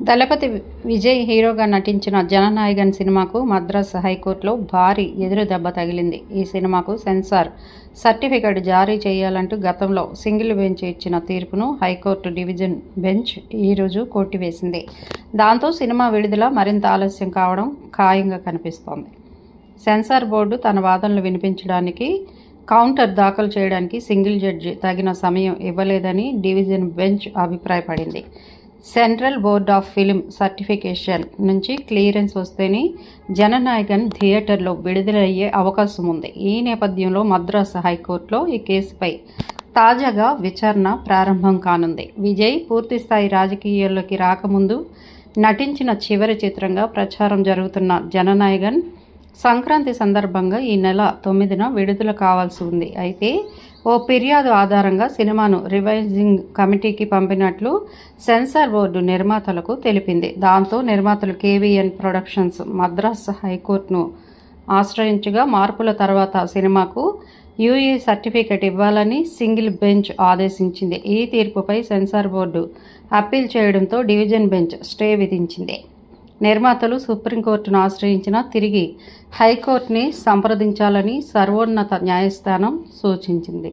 దళపతి విజయ్ హీరోగా నటించిన జననాయగన్ సినిమాకు మద్రాస్ హైకోర్టులో భారీ ఎదురు దెబ్బ తగిలింది. ఈ సినిమాకు సెన్సార్ సర్టిఫికెట్ జారీ చేయాలంటూ గతంలో సింగిల్ బెంచ్ ఇచ్చిన తీర్పును హైకోర్టు డివిజన్ బెంచ్ ఈరోజు కొట్టివేసింది. దాంతో సినిమా విడుదల మరింత ఆలస్యం కావడం ఖాయంగా కనిపిస్తోంది. సెన్సార్ బోర్డు తన వాదనలు వినిపించడానికి, కౌంటర్ దాఖలు చేయడానికి సింగిల్ జడ్జి తగిన సమయం ఇవ్వలేదని డివిజన్ బెంచ్ అభిప్రాయపడింది. Central board of film certification నుంచి క్లియరెన్స్ వస్తేనే జననాయగన్ థియేటర్లో విడుదలయ్యే అవకాశం ఉంది. ఈ నేపథ్యంలో మద్రాస్ హైకోర్టులో ఈ కేసుపై తాజాగా విచారణ ప్రారంభం కానుంది. విజయ్ పూర్తిస్థాయి రాజకీయాల్లోకి రాకముందు నటించిన చివరి చిత్రంగా ప్రచారం జరుగుతున్న జననాయగన్ సంక్రాంతి సందర్భంగా ఈ నెల 9న విడుదల కావాల్సి ఉంది. అయితే ఓ ఫిర్యాదు ఆధారంగా సినిమాను రివైజింగ్ కమిటీకి పంపినట్లు సెన్సార్ బోర్డు నిర్మాతలకు తెలిపింది. దాంతో నిర్మాతలు కేవీఎన్ ప్రొడక్షన్స్ మద్రాస్ హైకోర్టును ఆశ్రయించగా మార్పుల తర్వాత సినిమాకు యూఏ సర్టిఫికెట్ ఇవ్వాలని సింగిల్ బెంచ్ ఆదేశించింది. ఈ తీర్పుపై సెన్సార్ బోర్డు అప్పీల్ చేయడంతో డివిజన్ బెంచ్ స్టే విధించింది. నిర్మాతలు సుప్రీంకోర్టును ఆశ్రయించినా తిరిగి హైకోర్టుని సంప్రదించాలని సర్వోన్నత న్యాయస్థానం సూచించింది.